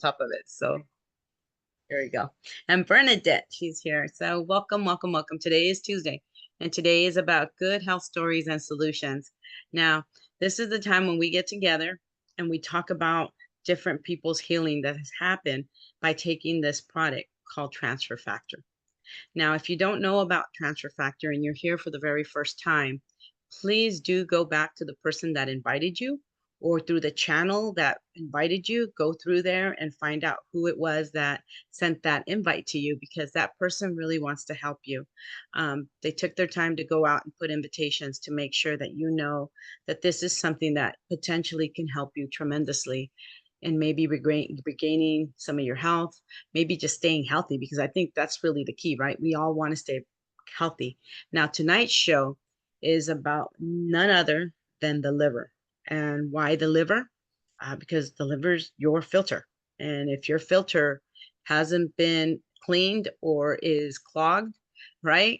top of it. So there you go. And Bernadette, she's here. So welcome, welcome, welcome. Today is Tuesday, and today is about good health stories and solutions. Now, this is the time when we get together and we talk about different people's healing that has happened by taking this product called Transfer Factor. Now, if you don't know about Transfer Factor and you're here for the very first time, please do go back to the person that invited you or through the channel that invited you. Go through there and find out who it was that sent that invite to you, because that person really wants to help you. They took their time to go out and put invitations to make sure that you know that this is something that potentially can help you tremendously and maybe regaining some of your health, maybe just staying healthy, because I think that's really the key, right? We all want to stay healthy. Now, tonight's show is about none other than the liver. And why the liver? Because the liver's your filter. And if your filter hasn't been cleaned or is clogged, right,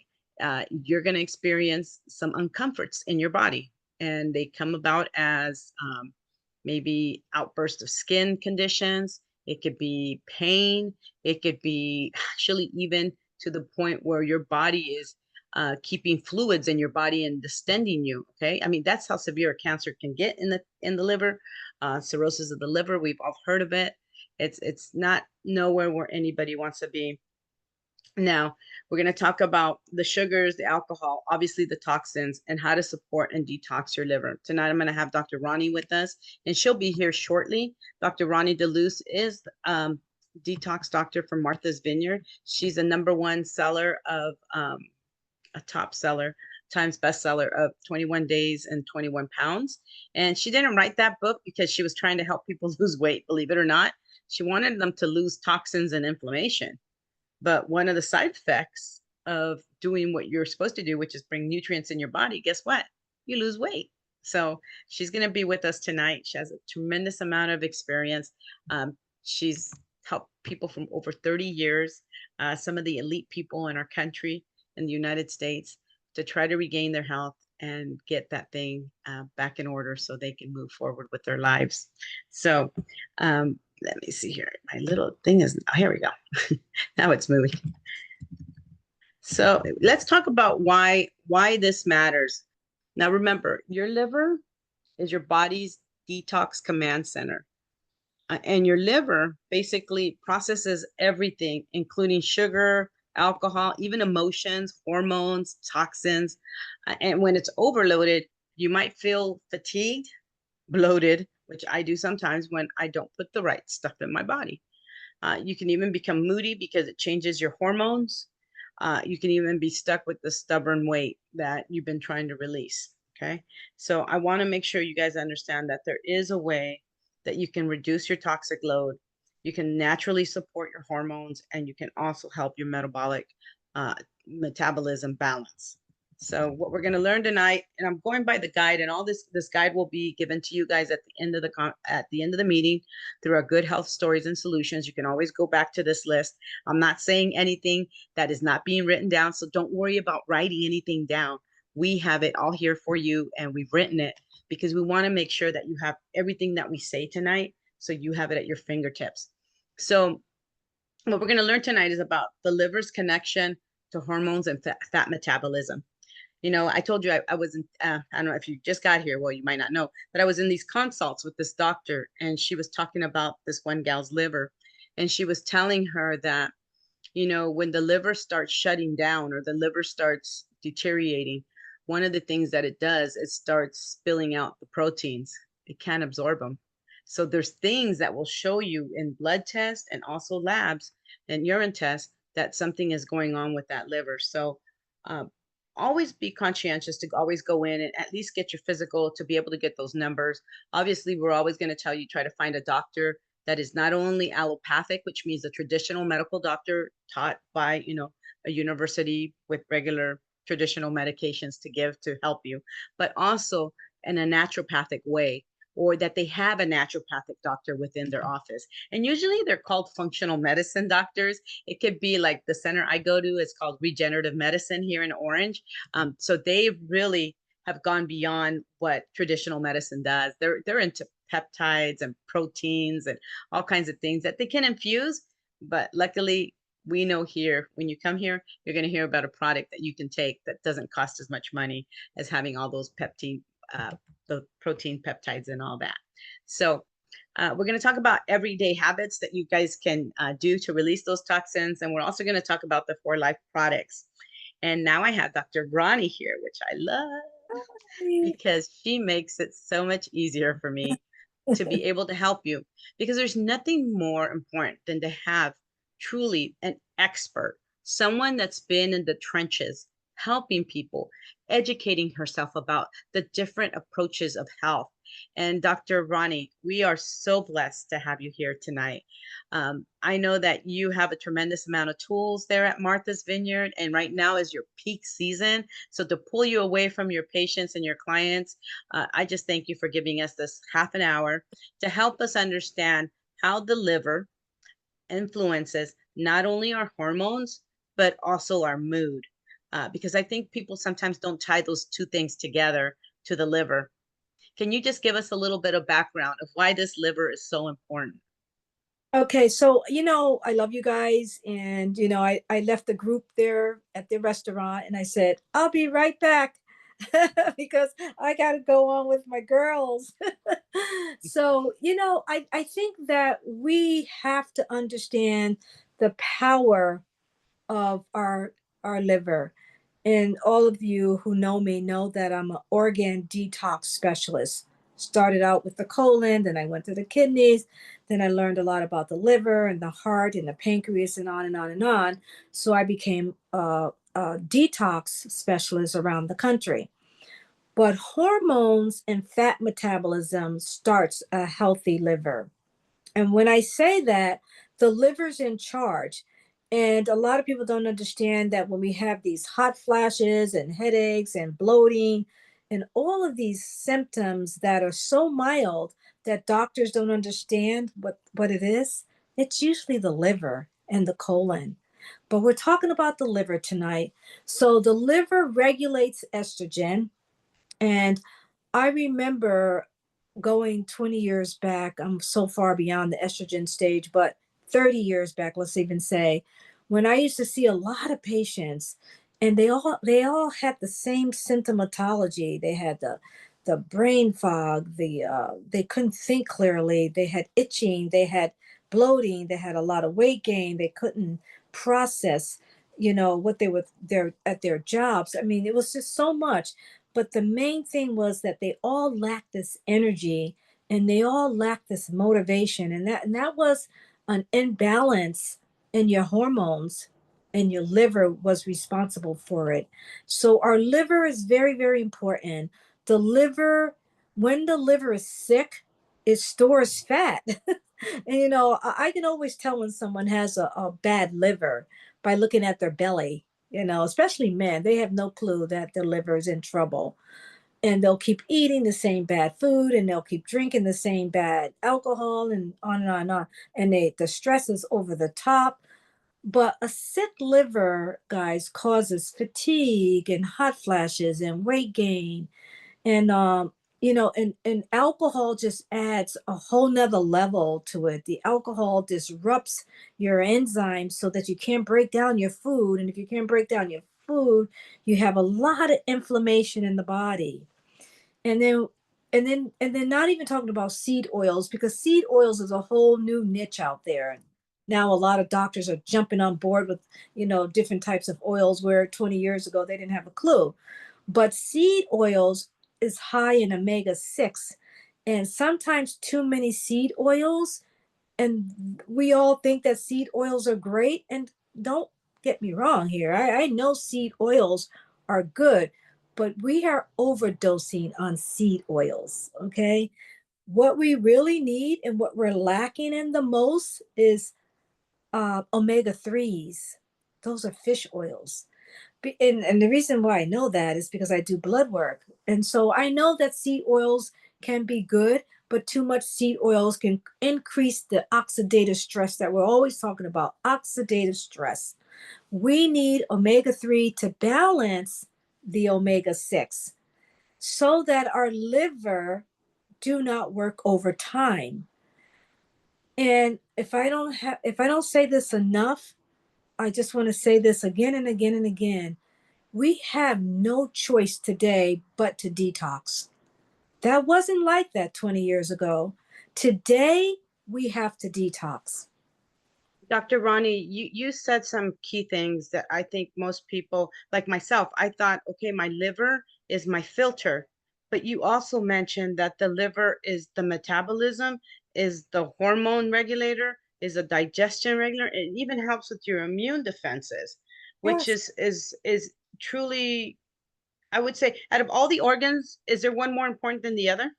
you're going to experience some uncomforts in your body. And they come about as maybe outburst of skin conditions. It could be pain. It could be actually even to the point where your body is keeping fluids in your body and distending you. Okay, I mean that's how severe a cancer can get in the liver. Cirrhosis of the liver, we've all heard of it. It's not nowhere where anybody wants to be. Now, we're going to talk about the sugars, the alcohol, obviously the toxins, and how to support and detox your liver. Tonight, I'm going to have Dr. Roni with us, and she'll be here shortly. Dr. Roni DeLuz is detox doctor for Martha's Vineyard. She's a #1 seller of a top seller, Times bestseller of 21 Days and 21 Pounds. And she didn't write that book because she was trying to help people lose weight, believe it or not. She wanted them to lose toxins and inflammation. But one of the side effects of doing what you're supposed to do, which is bring nutrients in your body, guess what? You lose weight. So she's going to be with us tonight. She has a tremendous amount of experience. She's helped people from over 30 years, some of the elite people in our country, in the United States, to try to regain their health and get that thing back in order so they can move forward with their lives. So let me see here. My little thing is, oh, here we go. Now it's moving. So let's talk about why this matters. Now remember, your liver is your body's detox command center. And your liver basically processes everything, including sugar, alcohol, even emotions, hormones, toxins. And when it's overloaded, you might feel fatigued, bloated, which I do sometimes when I don't put the right stuff in my body. You can even become moody because it changes your hormones. You can even be stuck with the stubborn weight that you've been trying to release. Okay. So I want to make sure you guys understand that there is a way that you can reduce your toxic load. You can naturally support your hormones, and you can also help your metabolic metabolism balance. So what we're going to learn tonight, and I'm going by the guide, and all this guide will be given to you guys at the end of the meeting through our good health stories and solutions. You can always go back to this list. I'm not saying anything that is not being written down, so don't worry about writing anything down. We have it all here for you, and we've written it because we want to make sure that you have everything that we say tonight, so you have it at your fingertips. So what we're going to learn tonight is about the liver's connection to hormones and fat metabolism. You know, I told you I was in, I don't know if you just got here, well, you might not know, but I was in these consults with this doctor, and she was talking about this one gal's liver. And she was telling her that, you know, when the liver starts shutting down or the liver starts deteriorating, one of the things that it does, it starts spilling out the proteins. It can't absorb them. So there's things that will show you in blood tests and also labs and urine tests that something is going on with that liver. So always be conscientious to always go in and at least get your physical to be able to get those numbers. Obviously, we're always going to tell you, try to find a doctor that is not only allopathic, which means a traditional medical doctor taught by, you know, a university with regular traditional medications to give to help you, but also in a naturopathic way, or that they have a naturopathic doctor within their office. And usually they're called functional medicine doctors. It could be like the center I go to is called regenerative medicine here in Orange. So they really have gone beyond what traditional medicine does. They're into peptides and proteins and all kinds of things that they can infuse. But luckily, we know here, when you come here, you're going to hear about a product that you can take that doesn't cost as much money as having all those peptine, the protein peptides and all that. So we're going to talk about everyday habits that you guys can do to release those toxins. And we're also going to talk about the 4Life products. And now I have Dr. Roni here, which I love because she makes it so much easier for me to be able to help you, because there's nothing more important than to have truly an expert, someone that's been in the trenches, helping people, educating herself about the different approaches of health. And Dr. Roni, we are so blessed to have you here tonight. I know that you have a tremendous amount of tools there at Martha's Vineyard, and right now is your peak season. So to pull you away from your patients and your clients, I just thank you for giving us this half an hour to help us understand how the liver influences not only our hormones, but also our mood. Because I think people sometimes don't tie those two things together to the liver. Can you just give us a little bit of background of why this liver is so important? Okay, so I love you guys, and I left the group there at the restaurant, and I said I'll be right back because I got to go on with my girls. So I think that we have to understand the power of our liver. And all of you who know me know that I'm an organ detox specialist. Started out with the colon, then I went to the kidneys, then I learned a lot about the liver and the heart and the pancreas and on and on and on. So I became a detox specialist around the country. But hormones and fat metabolism starts a healthy liver. And when I say that, the liver's in charge. And a lot of people don't understand that when we have these hot flashes and headaches and bloating and all of these symptoms that are so mild that doctors don't understand what it is, it's usually the liver and the colon. But we're talking about the liver tonight. So the liver regulates estrogen. And I remember going 20 years back, I'm so far beyond the estrogen stage, but 30 years back, let's even say, when I used to see a lot of patients and they all had the same symptomatology. They had the brain fog, they couldn't think clearly, they had itching, they had bloating, they had a lot of weight gain, they couldn't process, what they were there at their jobs. I mean, it was just so much. But the main thing was that they all lacked this energy and they all lacked this motivation. And that was an imbalance in your hormones, and your liver was responsible for it. So our liver is very, very important. The liver, when the liver is sick, it stores fat. And I can always tell when someone has a bad liver by looking at their belly. Especially men, they have no clue that their liver is in trouble. And they'll keep eating the same bad food, and they'll keep drinking the same bad alcohol, and on and on and on. And the stress is over the top. But a sick liver, guys, causes fatigue and hot flashes and weight gain. And alcohol just adds a whole nother level to it. The alcohol disrupts your enzymes so that you can't break down your food. And if you can't break down your food, you have a lot of inflammation in the body. And then not even talking about seed oils, because seed oils is a whole new niche out there. Now a lot of doctors are jumping on board with different types of oils, where 20 years ago they didn't have a clue. But seed oils is high in omega-6, and sometimes too many seed oils, and we all think that seed oils are great. And don't get me wrong here, I know seed oils are good, but we are overdosing on seed oils. Okay, what we really need and what we're lacking in the most is omega-3s. Those are fish oils. And the reason why I know that is because I do blood work. And so I know that seed oils can be good, but too much seed oils can increase the oxidative stress that we're always talking about, oxidative stress. We need omega-3 to balance the omega-6 so that our liver do not work over time. And if I don't say this enough, I just want to say this again and again and again. We have no choice today but to detox. That wasn't like that 20 years ago. Today, we have to detox. Dr. Ronnie, you said some key things that I think most people, like myself, I thought, okay, my liver is my filter. But you also mentioned that the liver is the metabolism, is the hormone regulator, is a digestion regulator. It even helps with your immune defenses, which Yes. is truly, I would say, out of all the organs, is there one more important than the other?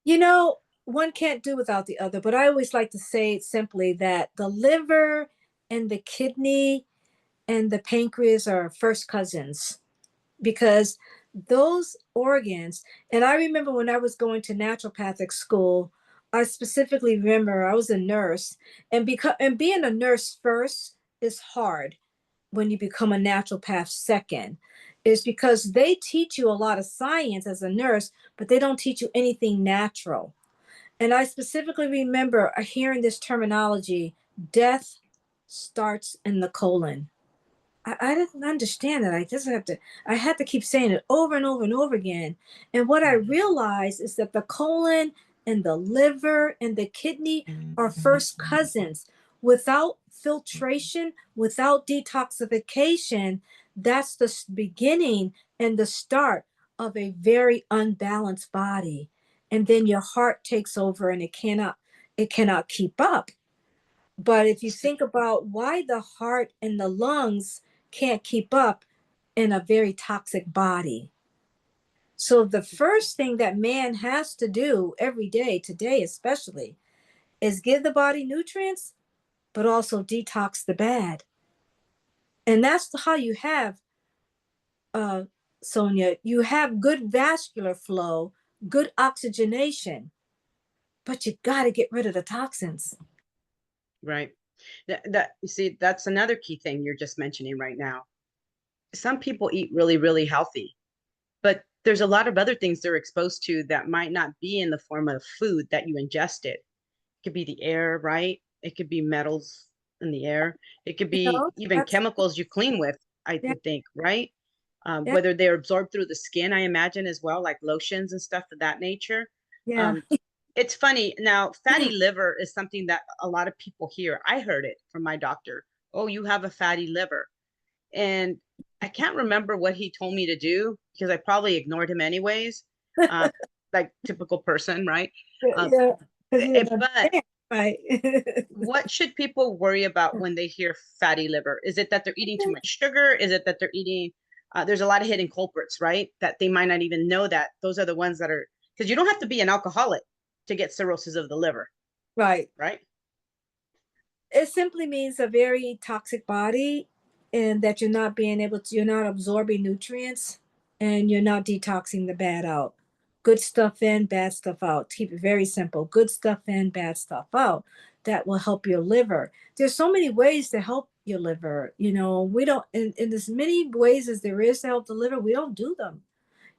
You know, one can't do without the other, but I always like to say simply that the liver and the kidney and the pancreas are first cousins because those organs, and I remember when I was going to naturopathic school, I specifically remember I was a nurse, and being a nurse first is hard when you become a naturopath second, is because they teach you a lot of science as a nurse, but they don't teach you anything natural. And I specifically remember hearing this terminology: death starts in the colon. I didn't understand it. I had to keep saying it over and over and over again. And what I realized is that the colon and the liver and the kidney are first cousins. Without filtration, without detoxification, that's the beginning and the start of a very unbalanced body. And then your heart takes over and it cannot keep up. But if you think about why the heart and the lungs can't keep up in a very toxic body. So the first thing that man has to do every day, today especially, is give the body nutrients, but also detox the bad. And that's how you have, uh, Sonia, you have good vascular flow, good oxygenation, but you got to get rid of the toxins. Right. That you see, that's another key thing you're just mentioning right now. Some people eat really, really healthy, but there's a lot of other things they're exposed to that might not be in the form of food that you ingested. It could be the air, right? It could be metals in the air. It could You be know, even that's chemicals you clean with, I yeah, would think, right? yeah, Whether they're absorbed through the skin, I imagine as well, like lotions and stuff of that nature. yeah. Um, it's funny. Now, fatty liver is something that a lot of people hear. I heard it from my doctor. Oh, you have a fatty liver. And I can't remember what he told me to do because I probably ignored him anyways, uh, like typical person, right? Uh, Yeah, because you didn't but understand, right? what should people worry about when they hear fatty liver? Is it that they're eating too much sugar? Is it that they're eating, there's a lot of hidden culprits, right? That they might not even know that those are the ones that are, because you don't have to be an alcoholic to get cirrhosis of the liver, Right. right? It simply means a very toxic body, and that you're not absorbing nutrients, and you're not detoxing the bad out. Good stuff in, bad stuff out. Keep it very simple. Good stuff in, bad stuff out. That will help your liver. There's so many ways to help your liver. We don't, in as many ways as there is to help the liver, we don't do them.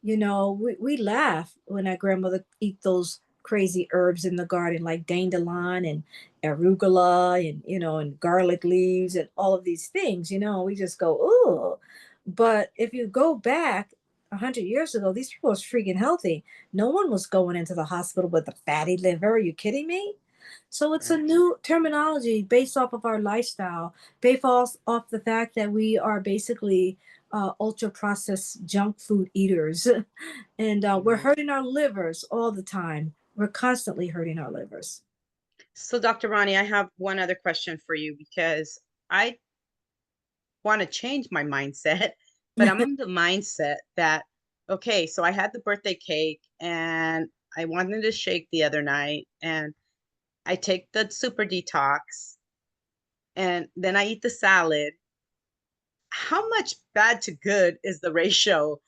We laugh when our grandmother eat those crazy herbs in the garden like dandelion and arugula and and garlic leaves and all of these things. We just go, ooh. But if you go back 100 years ago, these people was freaking healthy. No one was going into the hospital with a fatty liver. Are you kidding me? So it's a Right. new terminology based off of our lifestyle, based off the fact that we are basically ultra processed junk food eaters. And we're Right. hurting our livers all the time. We're constantly hurting our livers. So, Dr. Ronnie, I have one other question for you because I want to change my mindset, but I'm in the mindset that, okay, so I had the birthday cake and I wanted to shake the other night, and I take the super detox and then I eat the salad. How much bad to good is the ratio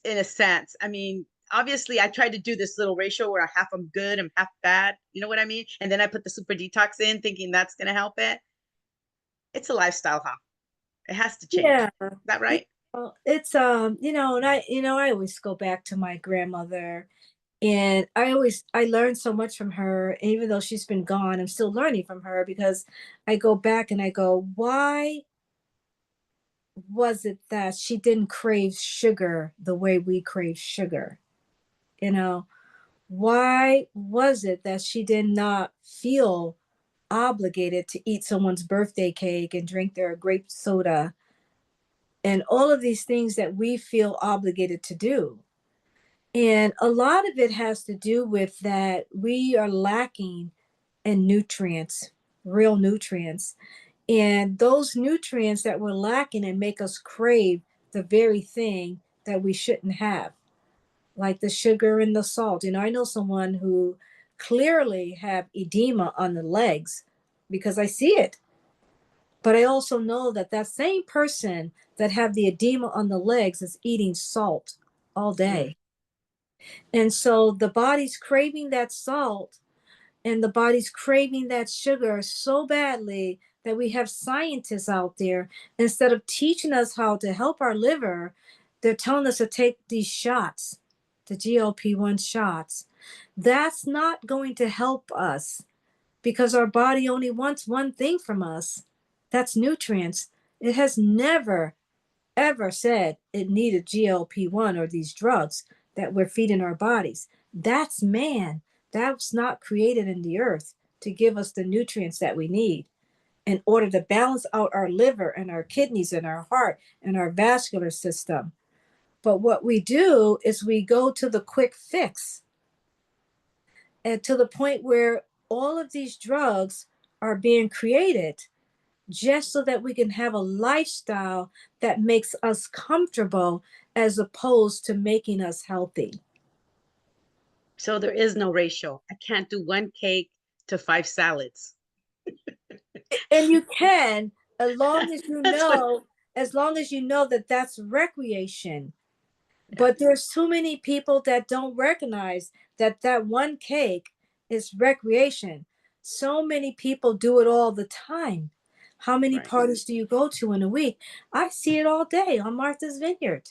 in a sense? I mean, obviously, I tried to do this little ratio where I half I'm good and half bad. You know what I mean? And then I put the super detox in thinking that's going to help it. It's a lifestyle, huh? It has to change. Yeah. Is that You right? it's and I always go back to my grandmother. And I learned so much from her. And even though she's been gone, I'm still learning from her because I go back and I go, why was it that she didn't crave sugar the way we crave sugar? You know, why was it that she did not feel obligated to eat someone's birthday cake and drink their grape soda and all of these things that we feel obligated to do? And a lot of it has to do with that we are lacking in nutrients, real nutrients. And those nutrients that we're lacking and make us crave the very thing that we shouldn't have, like the sugar and the salt. You know, I know someone who clearly have edema on the legs because I see it. But I also know that that same person that have the edema on the legs is eating salt all Mm, day. And so the body's craving that salt and the body's craving that sugar so badly that we have scientists out there, instead of teaching us how to help our liver, they're telling us to take these shots, the GLP-1 shots. That's not going to help us because our body only wants one thing from us. That's nutrients. It has never ever said it needed GLP-1 or these drugs that we're feeding our bodies. That's man. That's not created in the earth to give us the nutrients that we need in order to balance out our liver and our kidneys and our heart and our vascular system. But what we do is we go to the quick fix, and to the point where all of these drugs are being created just so that we can have a lifestyle that makes us comfortable as opposed to making us healthy. so there is no ratio. I can't do one cake to 5 salads. And you can, as long as you That's what. know, as long as you know that that's recreation. Yeah, But there's too many people that don't recognize that that one cake is recreation. So many people do it all the time. How many right, parties do you go to in a week? I see it all day on Martha's Vineyard.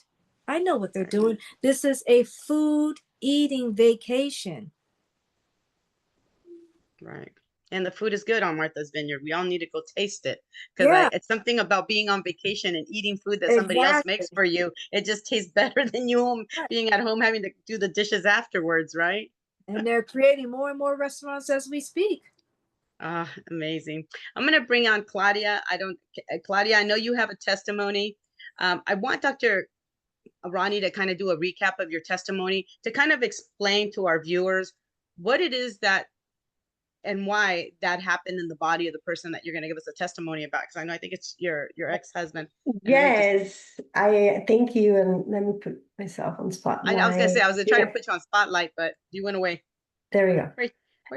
I know what they're right, doing. This is a food eating vacation. right. And the food is good on Martha's Vineyard. We all need to go taste it because I Yeah, it's something about being on vacation and eating food that somebody else makes exactly. for you. It just tastes better than you home being at home having to do the dishes afterwards, right? And they're creating more and more restaurants as we speak. Ah, amazing. I'm going to bring on Claudia. I don't, Claudia, I know you have a testimony. I want Dr. Roni to kind of do a recap of your testimony to kind of explain to our viewers what it is that and why that happened in the body of the person that you're going to give us a testimony about. Because I know I think it's your ex-husband. And let me just, Yes, I thank you. And let me put myself on I was going to spotlight. say I was trying to Here, put you on spotlight, but you went away. there we go. Where you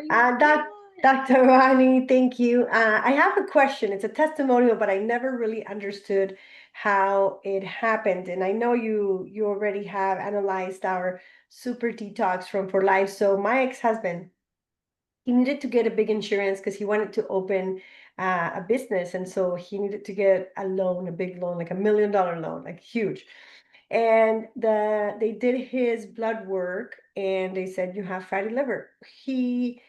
at? There you are. Dr. Rani, thank you. I have a question. It's a testimonial, but I never really understood how it happened. And I know you already have analyzed our super detox from For Life. So my ex-husband, he needed to get a big insurance because he wanted to open a business. And so he needed to get a loan, a big loan, like $1 million loan, like huge. And they did his blood work and they said you have fatty liver. He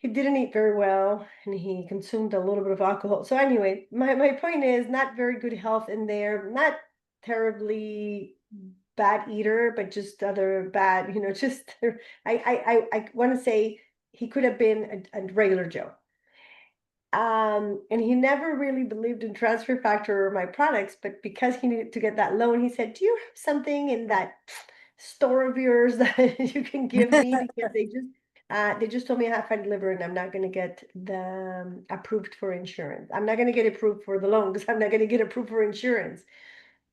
didn't eat very well and he consumed a little bit of alcohol. So anyway, my point is not very good health in there, not terribly bad eater, but just other bad, just I want to say he could have been a regular Joe. And he never really believed in transfer factor or my products, but because he needed to get that loan, he said, "Do you have something in that store of yours that you can give me?" Because they just told me I have fatty liver and I'm not going to get the approved for insurance. I'm not going to get approved for the loan because I'm not going to get approved for insurance.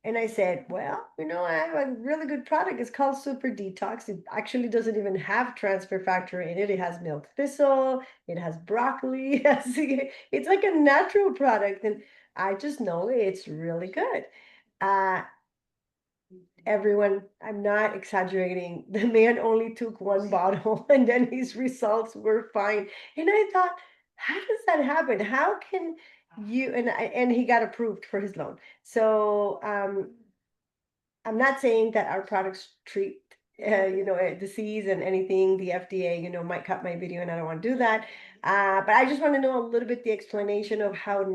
And I said, well, I have a really good product. It's called Super Detox. It actually doesn't even have transfer factor in it. It has milk thistle, it has broccoli, it's like a natural product. And I just know it's really good. Uh, Everyone, I'm not exaggerating. The man only took one bottle and then his results were fine. And I thought, how does that happen? How can you and he got approved for his loan. So I'm not saying that our products treat disease and anything, the FDA, might cut my video and I don't want to do that. But I just want to know a little bit the explanation of how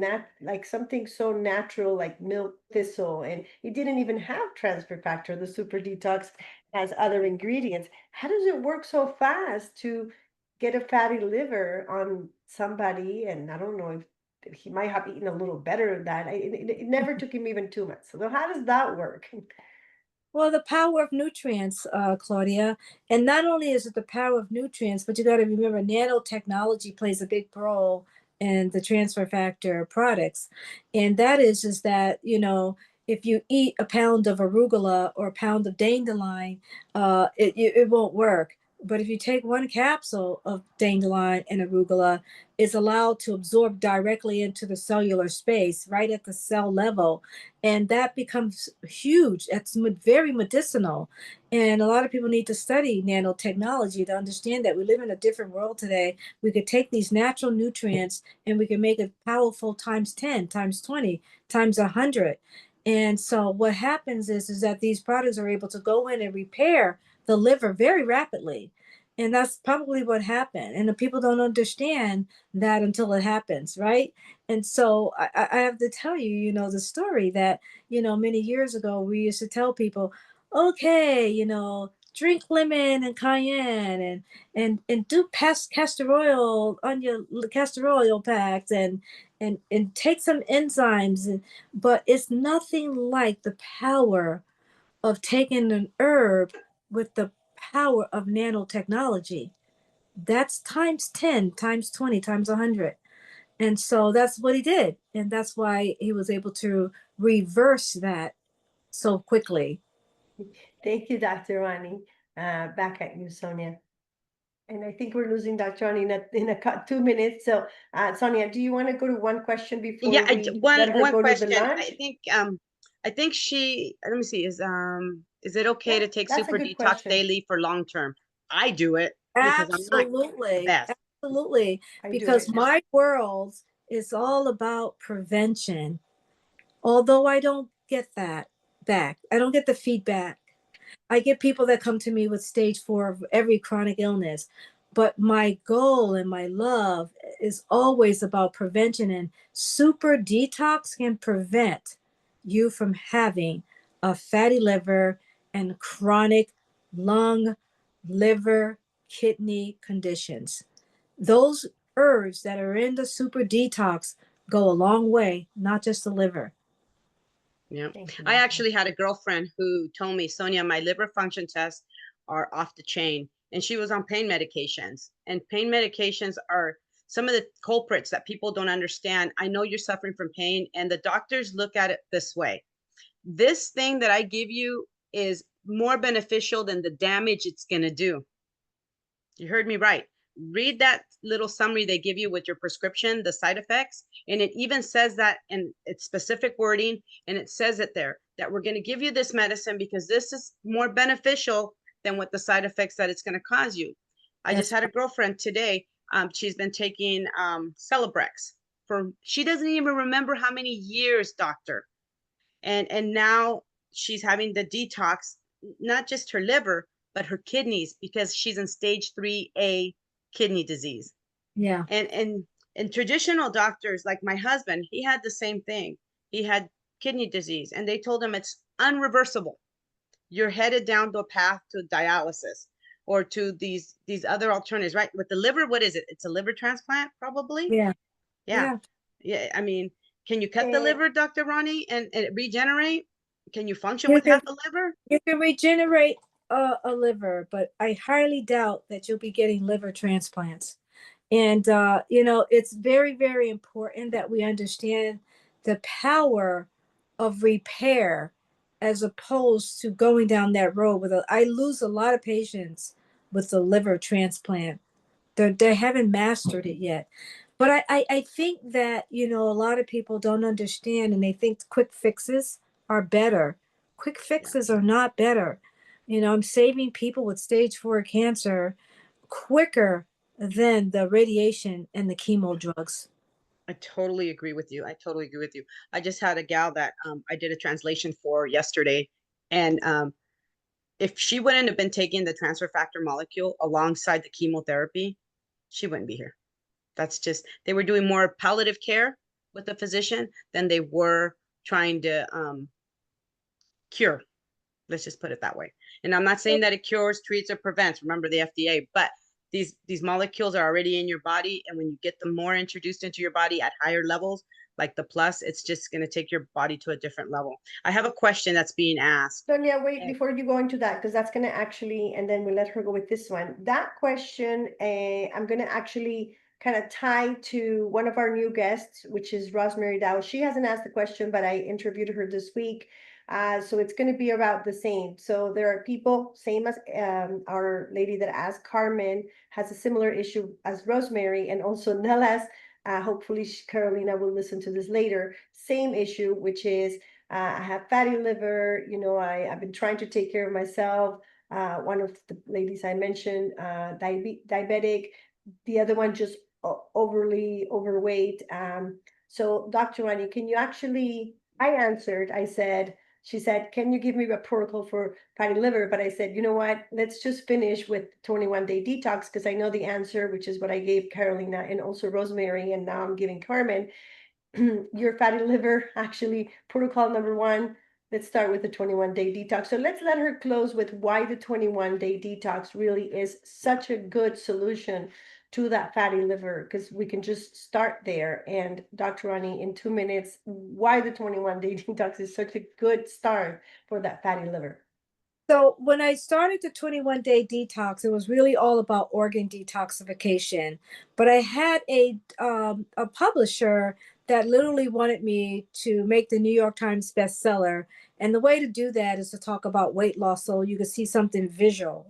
like something so natural like milk thistle, and it didn't even have transfer factor. The super detox has other ingredients. How does it work so fast to get a fatty liver on somebody? And I don't know if he might have eaten a little better than that. It never took him even 2 months. So how does that work? Well, the power of nutrients, Claudia. And not only is it the power of nutrients, but you got to remember nanotechnology plays a big role in the transfer factor products. And that is that, if you eat a pound of arugula or a pound of dandelion, it won't work. But if you take one capsule of dandelion and arugula, it's allowed to absorb directly into the cellular space, right at the cell level, and that becomes huge. That's very medicinal, and a lot of people need to study nanotechnology to understand that we live in a different world today. We could take these natural nutrients and we can make it powerful times 10, times 20, times 100. And so what happens is that these products are able to go in and repair the liver very rapidly, and that's probably what happened, and the people don't understand that until it happens, right? And so I have to tell you, the story that, many years ago, we used to tell people, okay, drink lemon and cayenne and do castor oil on your castor oil packs and take some enzymes. But it's nothing like the power of taking an herb with the power of nanotechnology. That's times 10, times 20, times 100. And so that's what he did. And that's why he was able to reverse that so quickly. Thank you, Dr. Rani. Back at you, Sonia. And I think we're losing Dr. Rani in 2 minutes. So, Sonia, do you want to go to one question Yeah, before we one let her go to the question. lunch? I think she, let me see, is it okay Yeah, to take that's a super good detox question. daily for long term? I do it because I'm not the Absolutely. best. Absolutely. I do Because it. my world is all about prevention. Although I don't get that back, I don't get the feedback. I get people that come to me with stage 4 of every chronic illness, but my goal and my love is always about prevention, and super detox can prevent you from having a fatty liver and chronic lung, liver, kidney conditions. Those herbs that are in the super detox go a long way, not just the liver. Yeah. Thank you, I Doctor. actually had a girlfriend who told me, Sonia, my liver function tests are off the chain. And she was on pain medications. And pain medications are some of the culprits that people don't understand. I know you're suffering from pain, and the doctors look at it this way. This thing that I give you is more beneficial than the damage it's going to do. You heard me right. Read that little summary they give you with your prescription, the side effects, and it even says that in its specific wording, and it says it there that we're going to give you this medicine because this is more beneficial than what the side effects that it's going to cause you. I just That's had a girlfriend today. She's been taking Celebrex for, she doesn't even remember how many years, doctor. And now she's having the detox, not just her liver, but her kidneys, because she's in stage 3A kidney disease. yeah. And traditional doctors, like my husband, he had the same thing. He had kidney disease, and they told him it's unreversible. You're headed down the path to dialysis or to these other alternatives, right? With the liver, what is it? It's a liver transplant, probably. Yeah. Yeah. Yeah. Yeah. I mean, can you cut the Eh, liver, Dr. Ronnie, and regenerate? Can you function You with half can a liver? you can regenerate a liver, but I highly doubt that you'll be getting liver transplants. And it's very, very important that we understand the power of repair as opposed to going down that road with I lose a lot of patients with the liver transplant. They haven't mastered it yet. But I think that, a lot of people don't understand and they think quick fixes are better. Quick Yeah, fixes are not better. I'm saving people with stage 4 cancer quicker than the radiation and the chemo drugs. I totally agree with you. I totally agree with you. I just had a gal that I did a translation for yesterday, and if she wouldn't have been taking the transfer factor molecule alongside the chemotherapy, she wouldn't be here. That's just, they were doing more palliative care with the physician than they were trying to cure. Let's just put it that way. And I'm not saying that it cures, treats, or prevents. Remember the FDA, but these molecules are already in your body, and when you get them more introduced into your body at higher levels, like the plus, it's just going to take your body to a different level. I have a question that's being asked. Sonia, wait, before you go into that, because that's going to actually, and then we'll let her go with this one. That question, I'm going to actually kind of tie to one of our new guests, which is Rosemary Dow. She hasn't asked the question, but I interviewed her this week. So it's going to be about the same. So there are people, same as our lady that asked, Carmen, has a similar issue as Rosemary, and also Nellas. Hopefully, Carolina will listen to this later. Same issue, which is I have fatty liver. I've been trying to take care of myself. One of the ladies I mentioned, diabetic. The other one just overly overweight. So Dr. Rani, can you actually, I answered, she said, can you give me a protocol for fatty liver? But I said, you know what, let's just finish with 21-day detox, because I know the answer, which is what I gave Carolina and also Rosemary, and now I'm giving Carmen. Your fatty liver, actually, protocol number one, let's start with the 21-day detox. So let's let her close with why the 21-day detox really is such a good solution to that fatty liver, because we can just start there. And Dr. Rani, in 2 minutes, why the 21-day detox is such a good start for that fatty liver. So when I started the 21-day detox, it was really all about organ detoxification. But I had a publisher that literally wanted me to make the New York Times bestseller. And the way to do that is to talk about weight loss so you can see something visual.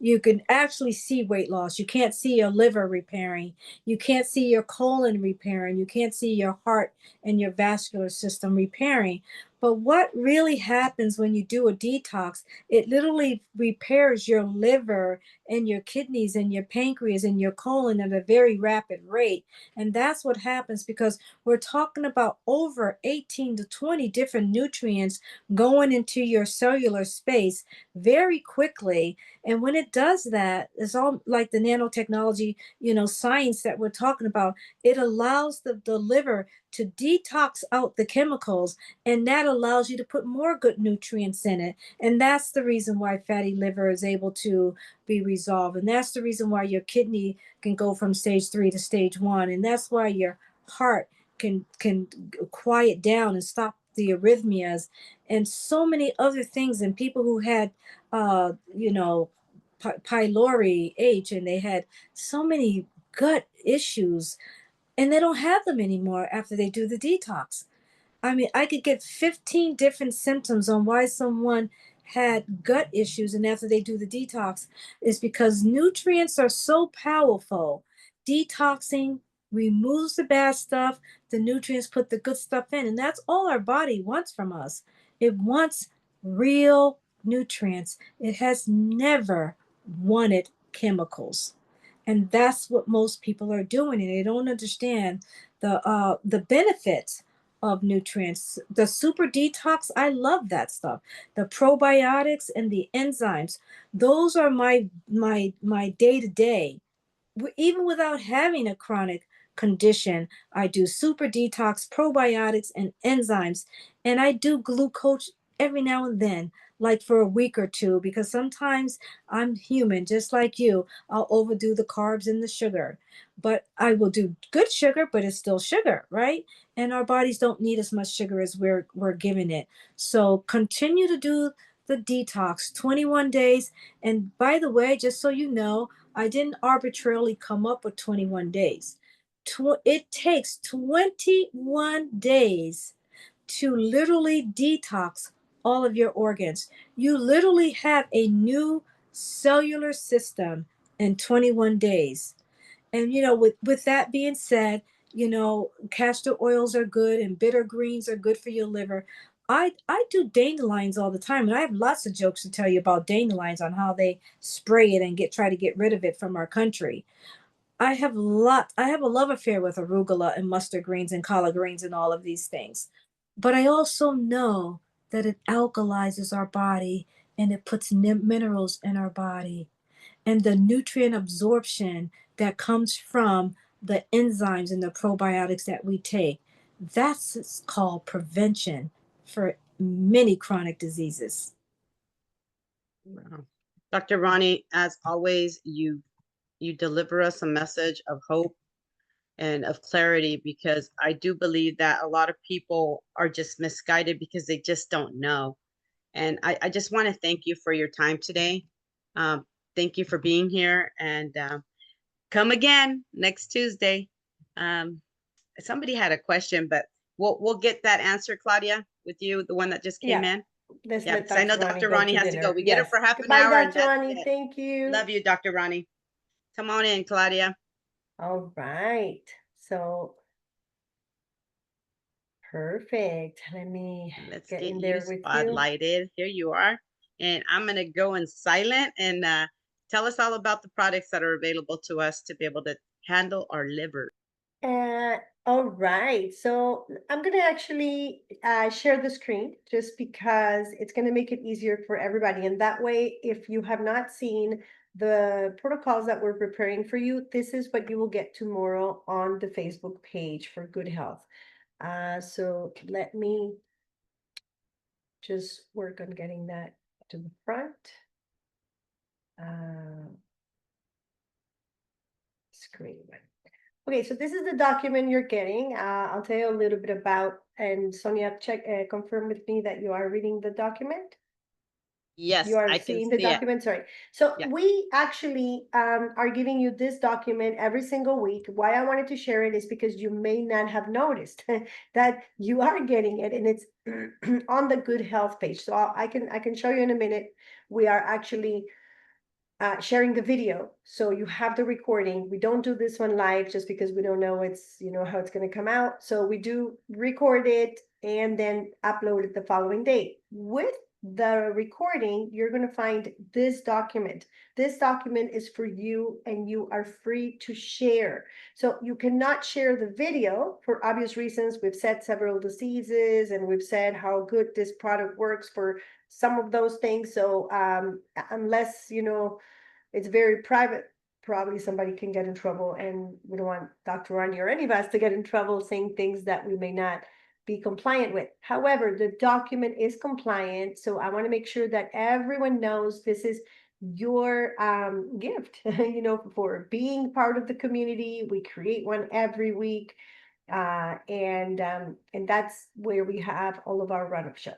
You can actually see weight loss. You can't see your liver repairing. You can't see your colon repairing. You can't see your heart and your vascular system repairing. But what really happens when you do a detox, it literally repairs your liver and your kidneys and your pancreas and your colon at a very rapid rate. And that's what happens because we're talking about over 18 to 20 different nutrients going into your cellular space very quickly. And when it does that, it's all like the nanotechnology, science that we're talking about. It allows the liver to detox out the chemicals, and that allows you to put more good nutrients in it. And that's the reason why fatty liver is able to be resolved. And that's the reason why your kidney can go from stage 3 to stage 1. And that's why your heart can quiet down and stop the arrhythmias and so many other things. And people who had pylori H, and they had so many gut issues, and they don't have them anymore after they do the detox. I mean, I could get 15 different symptoms on why someone had gut issues, and after they do the detox, is because nutrients are so powerful. Detoxing removes the bad stuff, the nutrients put the good stuff in, and that's all our body wants from us. It wants real nutrients. It has never wanted chemicals. And that's what most people are doing, and they don't understand the benefits of nutrients. The super detox, I love that stuff. The probiotics and the enzymes, those are my day to day. Even without having a chronic condition, I do super detox, probiotics, and enzymes. And I do glucose every now and then, like for a week or two, because sometimes I'm human, just like you. I'll overdo the carbs and the sugar, but I will do good sugar, but it's still sugar, right? And our bodies don't need as much sugar as we're giving it. So continue to do the detox 21 days. And by the way, just so you know, I didn't arbitrarily come up with 21 days. It takes 21 days to literally detox all of your organs. You literally have a new cellular system in 21 days. And with that being said, castor oils are good and bitter greens are good for your liver. I do dandelions all the time, and I have lots of jokes to tell you about dandelions on how they spray it and try to get rid of it from our country. I have a love affair with arugula and mustard greens and collard greens and all of these things. But I also know that it alkalizes our body and it puts minerals in our body. And the nutrient absorption that comes from the enzymes and the probiotics that we take, that's called prevention for many chronic diseases. Wow. Dr. Roni, as always, you deliver us a message of hope and of clarity, because I do believe that a lot of people are just misguided because they just don't know. And I just want to thank you for your time today. Um, thank you for being here, and come again next Tuesday. Um, somebody had a question, but we'll get that answer, Claudia, with you, the one that just came Yeah. in. Let's Yeah, let because I know Dr. Roni Dr. go Roni to has to go. dinner. We get her Yes. for half an Goodbye, hour, and Dr. that's Roni. it. Thank you. Love you, Dr. Roni. Come on in, Claudia. All right. So perfect. Let me Let's get get in you there with you. spotlighted. Here you are. And I'm going to go in silent and tell us all about the products that are available to us to be able to handle our liver. All right. So I'm going to actually share the screen just because it's going to make it easier for everybody. And that way, if you have not seen the protocols that we're preparing for you, this is what you will get tomorrow on the Facebook page for Good Health. So let me just work on getting that to the front. Screen. Okay, so this is the document you're getting. I'll tell you a little bit about, and Sonia, confirm with me that you are reading the document. Yes, You are I can seeing the see it. document, sorry. So Yeah. we actually are giving you this document every single week. Why I wanted to share it is because you may not have noticed that you are getting it, and it's on the Good Health page. So I can show you in a minute. We are actually sharing the video, so you have the recording. We don't do this one live just because we don't know how it's going to come out. So we do record it and then upload it the following day. With the recording, you're going to find this document. This document is for you, and you are free to share. So you cannot share the video for obvious reasons. We've said several diseases, and we've said how good this product works for some of those things. So unless it's very private, probably somebody can get in trouble, and we don't want Dr. Rani or any of us to get in trouble saying things that we may not be compliant with. However, the document is compliant, so I want to make sure that everyone knows this is your gift for being part of the community. We create one every week, and that's where we have all of our run-up show.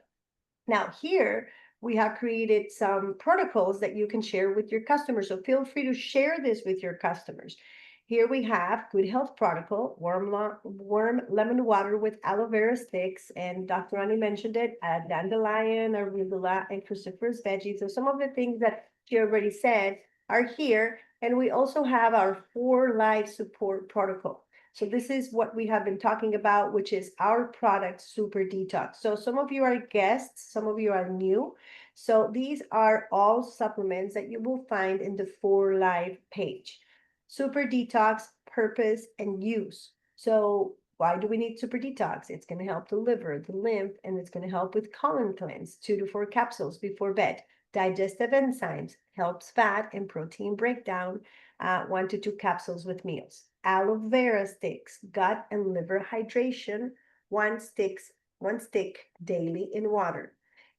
Now here, we have created some protocols that you can share with your customers. So feel free to share this with your customers. Here we have Good Health Protocol, warm lemon water with aloe vera sticks. And Dr. Rani mentioned it, dandelion, arugula, and cruciferous veggies. So some of the things that she already said are here. And we also have our 4 Life Support Protocol. So this is what we have been talking about, which is our product, Super DETOX. So some of you are guests, some of you are new. So these are all supplements that you will find in the 4 Live page. Super DETOX, purpose, and use. So why do we need Super DETOX? It's going to help the liver, the lymph, and it's going to help with colon cleanse, 2 to 4 capsules before bed. Digestive enzymes, helps fat and protein breakdown, 1 to 2 capsules with meals. Aloe vera sticks, gut and liver hydration, one stick daily in water.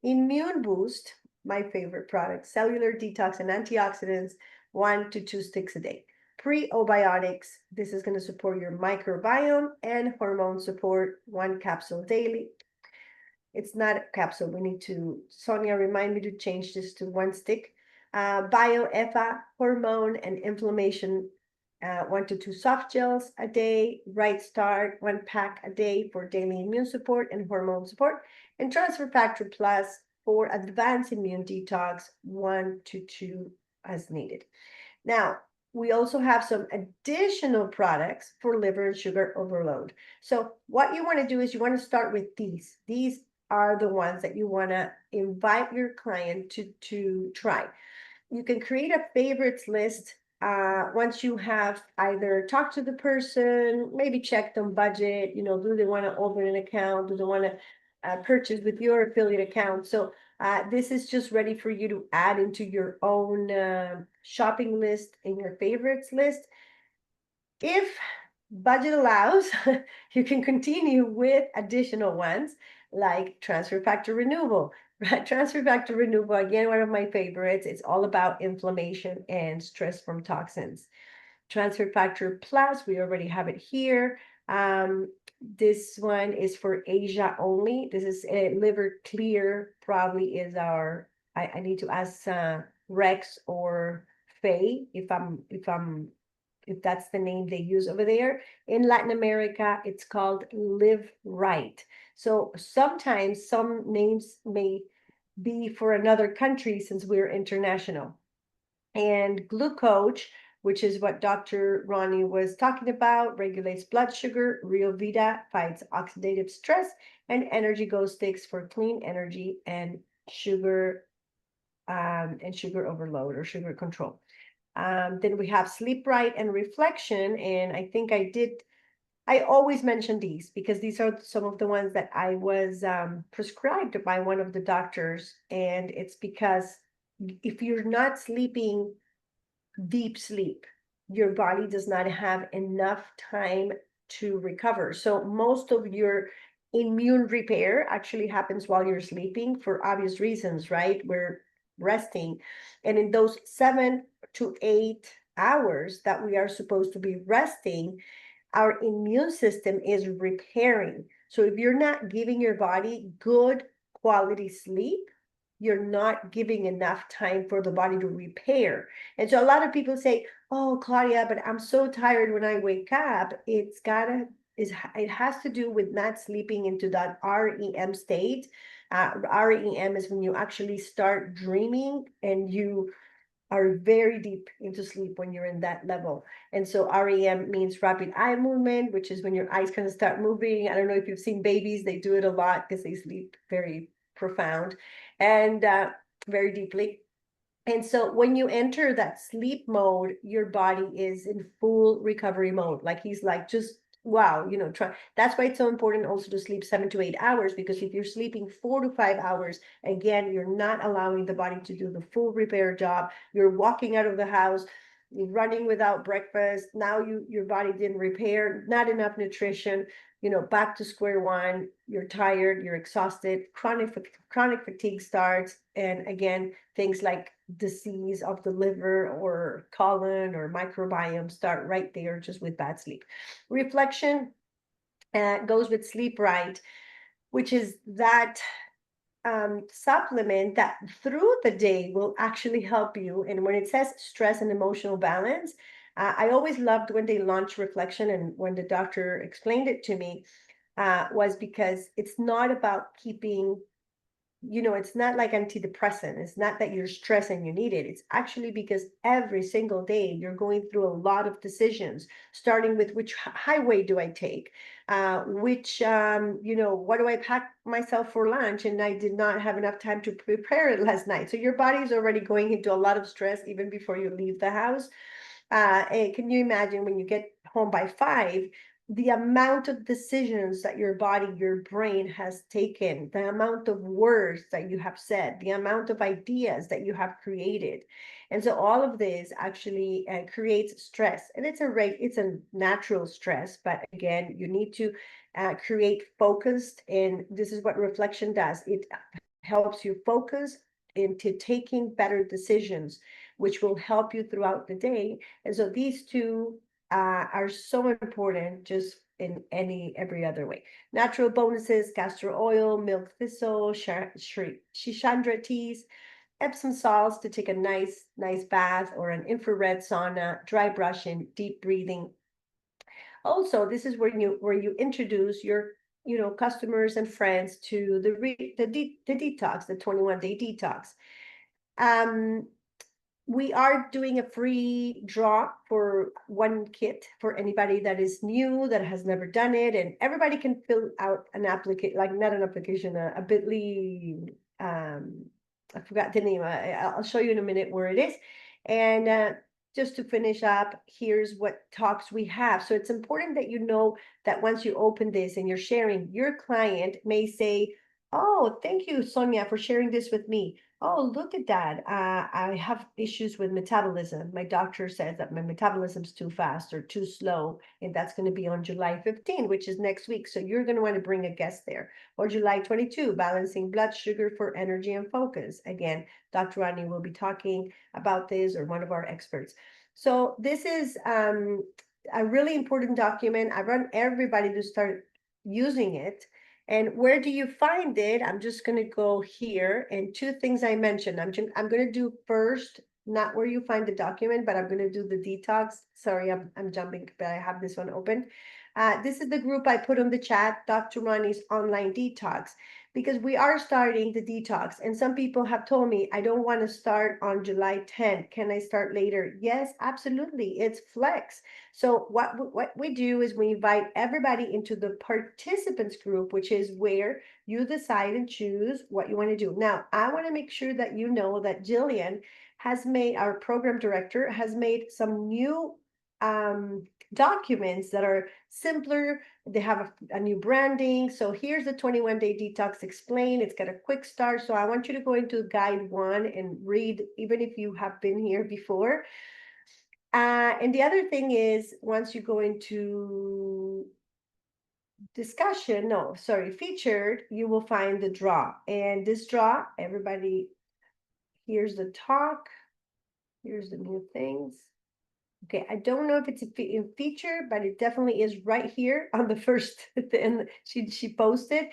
Immune boost, my favorite product, cellular detox and antioxidants, 1 to 2 sticks a day. Prebiotics, this is going to support your microbiome, and hormone support, 1 capsule daily. It's not a capsule. We need to, Sonia, remind me to change this to 1 stick. Bioeffa, hormone and inflammation, 1 to 2 soft gels a day. Right Start, 1 pack a day for daily immune support and hormone support. And Transfer Factor Plus for advanced immune detox, 1 to 2 as needed. Now, we also have some additional products for liver and sugar overload. So what you want to do is you want to start with these. These are the ones that you want to invite your client to try. You can create a favorites list once you have either talked to the person, maybe checked on budget, do they want to open an account? Do they want to purchase with your affiliate account? So This is just ready for you to add into your own shopping list, in your favorites list. If budget allows, you can continue with additional ones like transfer factor removal. Transfer factor removal, again, one of my favorites. It's all about inflammation and stress from toxins. Transfer factor plus, we already have it here. This one is for Asia only. This is a liver clear, probably is our, I need to ask Rex or Faye if that's the name they use over there. In Latin America, it's called Live Right. So sometimes some names may be for another country since we're international. And glucose, which is what Dr. Roni was talking about, regulates blood sugar. Rio Vita fights oxidative stress, and Energy Go sticks for clean energy and sugar overload or sugar control. Then we have sleep right and reflection. And I think I always mention these because these are some of the ones that I was prescribed by one of the doctors. And it's because if you're not sleeping deep sleep, your body does not have enough time to recover. So most of your immune repair actually happens while you're sleeping for obvious reasons, right? We're resting. And in those 7 to 8 hours that we are supposed to be resting, our immune system is repairing. So if you're not giving your body good quality sleep, you're not giving enough time for the body to repair. And so a lot of people say, oh, Claudia, but I'm so tired when I wake up. It has to do with not sleeping into that REM state. REM is when you actually start dreaming and you are very deep into sleep when you're in that level. And so REM means rapid eye movement, which is when your eyes kind of start moving. I don't know if you've seen babies, they do it a lot because they sleep very profound and very deeply. And so when you enter that sleep mode, your body is in full recovery mode. Like he's like, just wow, try. That's why it's so important also to sleep 7 to 8 hours, because if you're sleeping 4 to 5 hours, again, you're not allowing the body to do the full repair job. You're walking out of the house, you're running without breakfast. Now your body didn't repair, not enough nutrition, back to square one. You're tired, you're exhausted, chronic fatigue starts. And again, things like disease of the liver or colon or microbiome start right there just with bad sleep. Reflection goes with sleep right, which is that supplement that through the day will actually help you. And when it says stress and emotional balance, I always loved when they launched reflection, and when the doctor explained it to me, was because it's not about keeping, it's not like antidepressant. It's not that you're stressed and you need it. It's actually because every single day you're going through a lot of decisions, starting with which highway do I take? What do I pack myself for lunch? And I did not have enough time to prepare it last night. So your body's already going into a lot of stress even before you leave the house. Can you imagine when you get home by 5, the amount of decisions that your body, your brain has taken, the amount of words that you have said, the amount of ideas that you have created. And so all of this actually creates stress. And it's a natural stress, but again, you need to create focused. And this is what reflection does. It helps you focus into taking better decisions, which will help you throughout the day. And so these two are so important just in every other way. Natural bonuses: castor oil, milk thistle, shishandra teas, Epsom salts to take a nice bath, or an infrared sauna, dry brushing, deep breathing. Also, this is where you introduce your customers and friends to the detox, the 21-day detox. We are doing a free draw for one kit for anybody that is new, that has never done it, and everybody can fill out an application, like not an application, a bit.ly, I forgot the name. I'll show you in a minute where it is. And just to finish up, here's what talks we have. So it's important that you know that once you open this and you're sharing, your client may say, Oh, thank you, Sonia, for sharing this with me. Oh, look at that. I have issues with metabolism. My doctor says that my metabolism's too fast or too slow, and that's going to be on July 15, which is next week. So you're going to want to bring a guest there. Or July 22, balancing blood sugar for energy and focus. Again, Dr. Rodney will be talking about this, or one of our experts. So this is a really important document. I want everybody to start using it. And where do you find it? I'm just going to go here, and two things I mentioned. I'm going to do first, not where you find the document, but I'm going to do the detox. Sorry, I'm jumping, but I have this one open. This is the group I put on the chat, Dr. Ronnie's online detox, because we are starting the detox. And some people have told me, I don't want to start on July 10th. Can I start later? Yes, absolutely. It's flex. So what we do is we invite everybody into the participants group, which is where you decide and choose what you want to do. Now, I want to make sure that you know that Jillian has made, our program director, has made some new documents that are simpler. They have a new branding. So here's the 21-day detox explained. It's got a quick start. So I want you to go into guide 1 and read, even if you have been here before. And the other thing is, once you go into discussion, no, sorry, featured, you will find the draw. And this draw, everybody, here's the talk. Here's the new things. Okay, I don't know if it's in feature, but it definitely is right here on the first, and she posted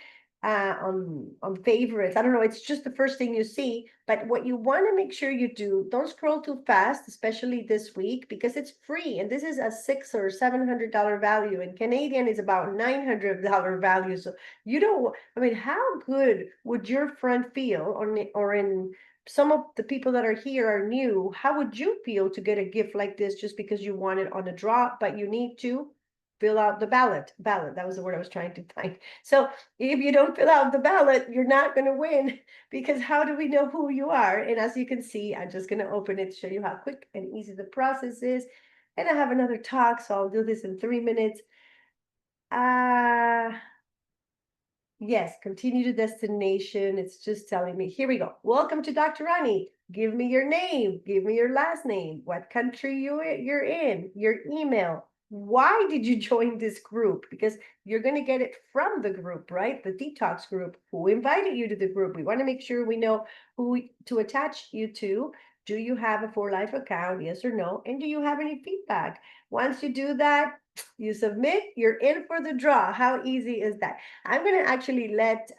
on favorites. I don't know, it's just the first thing you see, but what you want to make sure you do, don't scroll too fast, especially this week, because it's free, and this is a $600 or $700 value, and Canadian is about $900 value. So you don't, I mean, how good would your friend feel, or in some of the people that are here are new. How would you feel to get a gift like this just because you want it on a draw, but you need to fill out the ballot? That was the word I was trying to find. So if you don't fill out the ballot, you're not going to win, because how do we know who you are? And as you can see, I'm just going to open it to show you how quick and easy the process is. And I have another talk, so I'll do this in 3 minutes. Yes, continue to destination. It's just telling me, here we go. Welcome to Dr. Rani. Give me your name. Give me your last name. What country you're in. Your email. Why did you join this group? Because you're going to get it from the group, right? The detox group. Who invited you to the group? We want to make sure we know who to attach you to. Do you have a 4Life account? Yes or no? And do you have any feedback? Once you do that, you submit, you're in for the draw. How easy is that? I'm going to actually let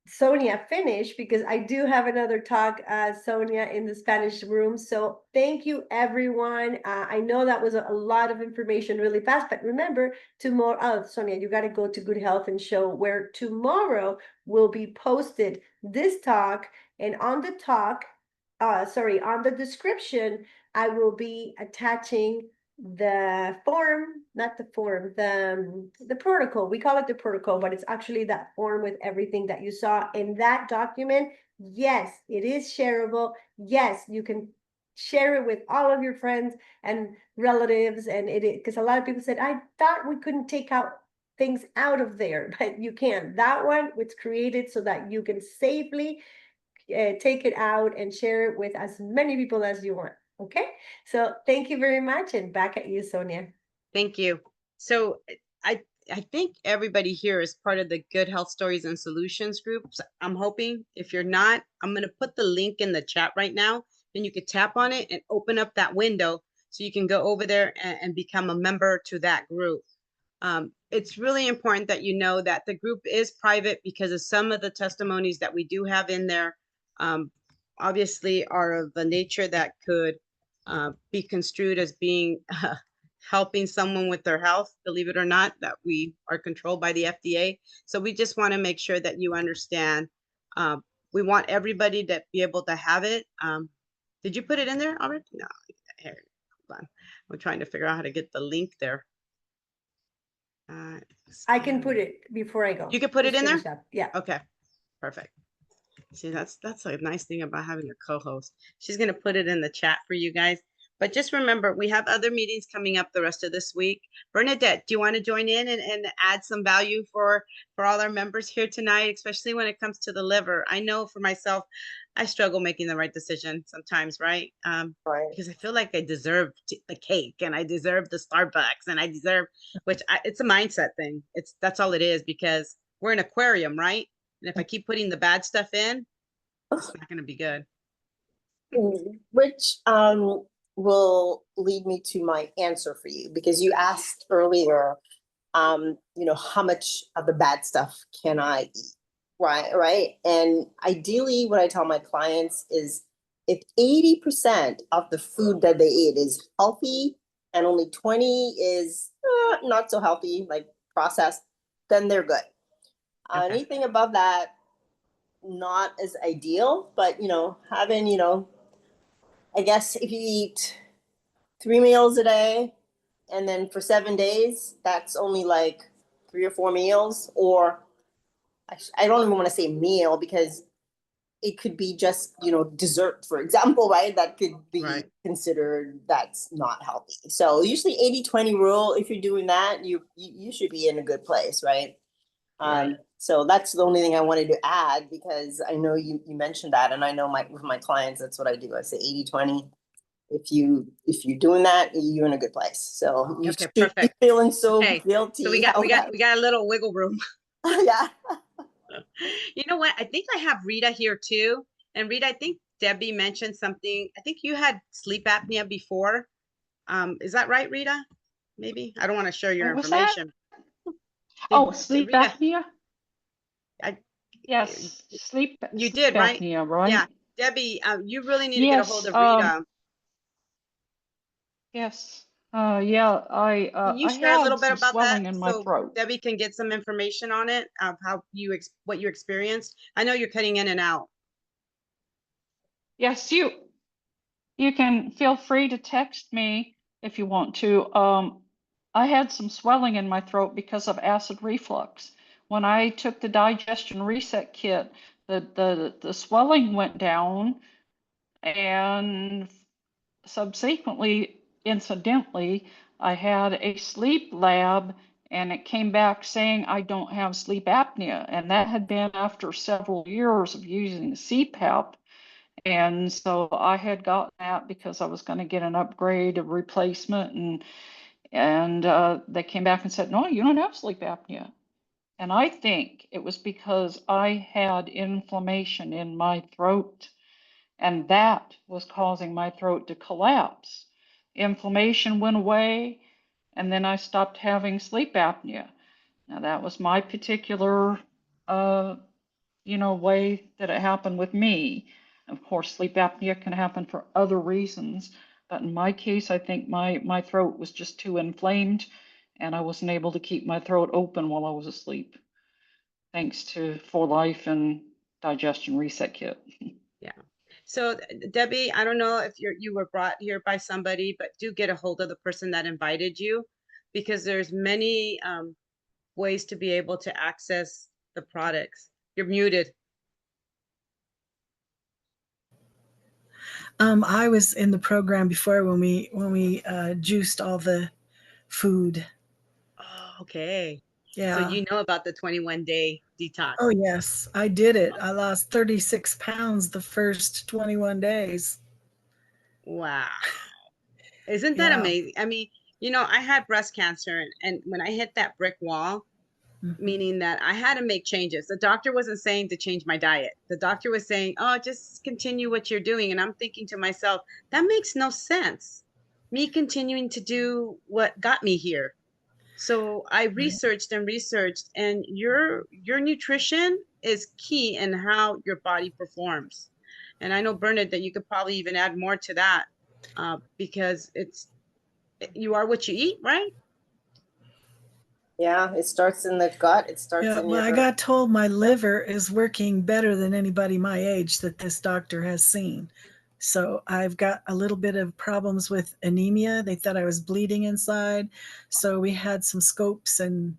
Sonia finish, because I do have another talk, Sonia, in the Spanish room. So thank you, everyone. I know that was a lot of information really fast, but remember, tomorrow, Sonia, you got to go to Good Health and Show, where tomorrow will be posted this talk. And on the talk, on the description, I will be attaching the form, not the form, the protocol. We call it the protocol, but it's actually that form with everything that you saw in that document. Yes, it is shareable. Yes, you can share it with all of your friends and relatives. And because a lot of people said, I thought we couldn't take out things out of there, but you can. That one was created so that you can safely take it out and share it with as many people as you want. Okay, so thank you very much, and back at you, Sonia. Thank you. So I think everybody here is part of the Good Health Stories and Solutions groups. I'm hoping. If you're not, I'm going to put the link in the chat right now, and you could tap on it and open up that window so you can go over there and become a member to that group. It's really important that you know that the group is private, because of some of the testimonies that we do have in there, obviously are of the nature that could be construed as being helping someone with their health, believe it or not, that we are controlled by the FDA. So we just want to make sure that you understand. We want everybody to be able to have it. Did you put it in there already? No. Here, hold on. We're trying to figure out how to get the link there. I can put it before I go. You can put it in there? Up. Yeah. Okay, perfect. See, that's a nice thing about having a co-host. She's going to put it in the chat for you guys. But just remember, we have other meetings coming up the rest of this week. Bernadette, do you want to join in and add some value for all our members here tonight, especially when it comes to the liver? I know for myself, I struggle making the right decision sometimes, right? Right. Because I feel like I deserve the cake and I deserve the Starbucks and I deserve, it's a mindset thing. That's all it is, because we're an aquarium, right? And if I keep putting the bad stuff in, it's not going to be good. Which will lead me to my answer for you, because you asked earlier, how much of the bad stuff can I eat? Right. And ideally, what I tell my clients is, if 80% of the food that they eat is healthy and only 20 is not so healthy, like processed, then they're good. Okay. Anything above that, not as ideal, but having, I guess if you eat 3 meals a day and then for 7 days, that's only like 3 or 4 meals. Or I don't even want to say meal, because it could be just, dessert, for example, right? That could be considered, that's not healthy. So usually 80-20 rule, if you're doing that, you should be in a good place, right? So that's the only thing I wanted to add, because I know you mentioned that, and I know with my clients, that's what I do. I say 80-20. If you're doing that, you're in a good place. So you should be feeling so guilty. So we got a little wiggle room. Yeah. You know what? I think I have Rita here too. And Rita, I think Debbie mentioned something. I think you had sleep apnea before. Is that right, Rita? Maybe. I don't want to share your information. Oh, sleep apnea? Yes, sleep right? apnea, right? Yeah, Debbie, you really need to get a hold of Rita. Yes. Yeah, Can you I share a little had bit some about that swelling in my so throat. Debbie can get some information on it, of how what you experienced? I know you're cutting in and out. Yes, you can feel free to text me if you want to. I had some swelling in my throat because of acid reflux. When I took the digestion reset kit, the swelling went down, and subsequently, incidentally, I had a sleep lab, and it came back saying I don't have sleep apnea. And that had been after several years of using CPAP. And so I had gotten that because I was going to get an upgrade, a replacement, and they came back and said, no, you don't have sleep apnea. And I think it was because I had inflammation in my throat, and that was causing my throat to collapse. Inflammation went away, and then I stopped having sleep apnea. Now that was my particular way that it happened with me. Of course, sleep apnea can happen for other reasons, but in my case, I think my throat was just too inflamed, and I wasn't able to keep my throat open while I was asleep, thanks to For Life and Digestion Reset Kit. Yeah. So Debbie, I don't know if you were brought here by somebody, but do get a hold of the person that invited you, because there's many ways to be able to access the products. You're muted. I was in the program before when we juiced all the food. Oh, okay. Yeah. So you know about the 21-day detox. Oh, yes, I did it. I lost 36 pounds the first 21 days. Wow. Isn't that amazing? I mean, I had breast cancer, and when I hit that brick wall, meaning that I had to make changes. The doctor wasn't saying to change my diet. The doctor was saying, oh, just continue what you're doing. And I'm thinking to myself, that makes no sense. Me continuing to do what got me here. So I researched, and your nutrition is key in how your body performs. And I know, Bernard, that you could probably even add more to that, because you are what you eat, right? Yeah, it starts in the gut. It starts in your... I got told my liver is working better than anybody my age that this doctor has seen. So I've got a little bit of problems with anemia. They thought I was bleeding inside. So we had some scopes and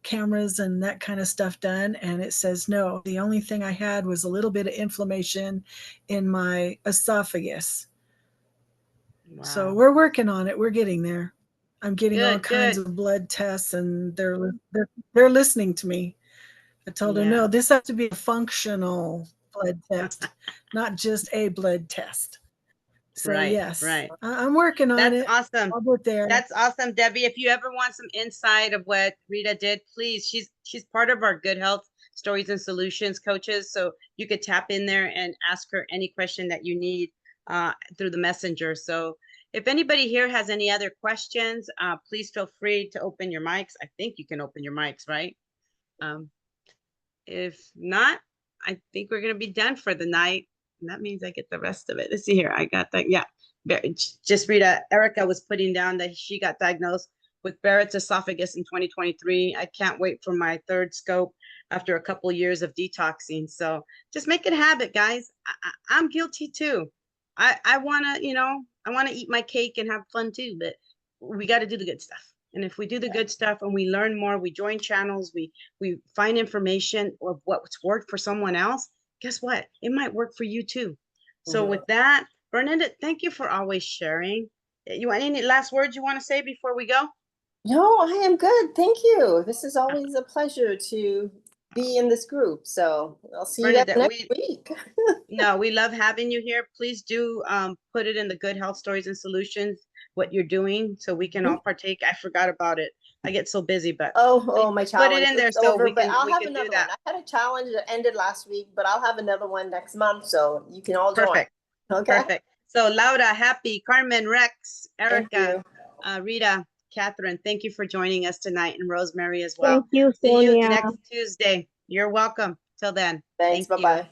cameras and that kind of stuff done. And it says, no, the only thing I had was a little bit of inflammation in my esophagus. So Wow. we're working on it. We're getting there. I'm getting all Good, kinds good. of blood tests, and they're listening to me. I told her, Yeah. no, this has to be a functional blood test, not just a blood test. So Right, yes, right. I'm working on That's it. awesome. I'll get there. That's awesome, Debbie. If you ever want some insight of what Rita did, please, she's part of our Good Health Stories and Solutions coaches. So you could tap in there and ask her any question that you need through the messenger. So if anybody here has any other questions, please feel free to open your mics. I think you can open your mics, right? If not, I think we're going to be done for the night. And that means I get the rest of it. Let's see here. I got that. Yeah. Just Rita, Erica was putting down that she got diagnosed with Barrett's esophagus in 2023. I can't wait for my third scope after a couple of years of detoxing. So just make it a habit, guys. I'm guilty too. I want to, I want to eat my cake and have fun too, but we got to do the good stuff. And if we do the good stuff and we learn more, we join channels, we find information of what's worked for someone else, guess what? It might work for you too. So with that, Bernadette, thank you for always sharing. You want any last words you want to say before we go? No, I am good. Thank you. This is always a pleasure to be in this group. So I'll see you guys Bernadette, next week. no, we love having you here. Please do put it in the Good Health Stories and Solutions, what you're doing, so we can all partake. I forgot about it. I get so busy, but Oh, my put challenge it in there is so over, we but can I'll have do another one. that. I had a challenge that ended last week, but I'll have another one next month, so you can all join. Perfect. Okay. Perfect. So Laura, Happy, Carmen, Rex, Thank Erica, you. Rita, Catherine, thank you for joining us tonight, and Rosemary as well. Thank you, See you Sonia. next Tuesday. You're welcome. Till then. Thanks. Thank you. Bye-bye.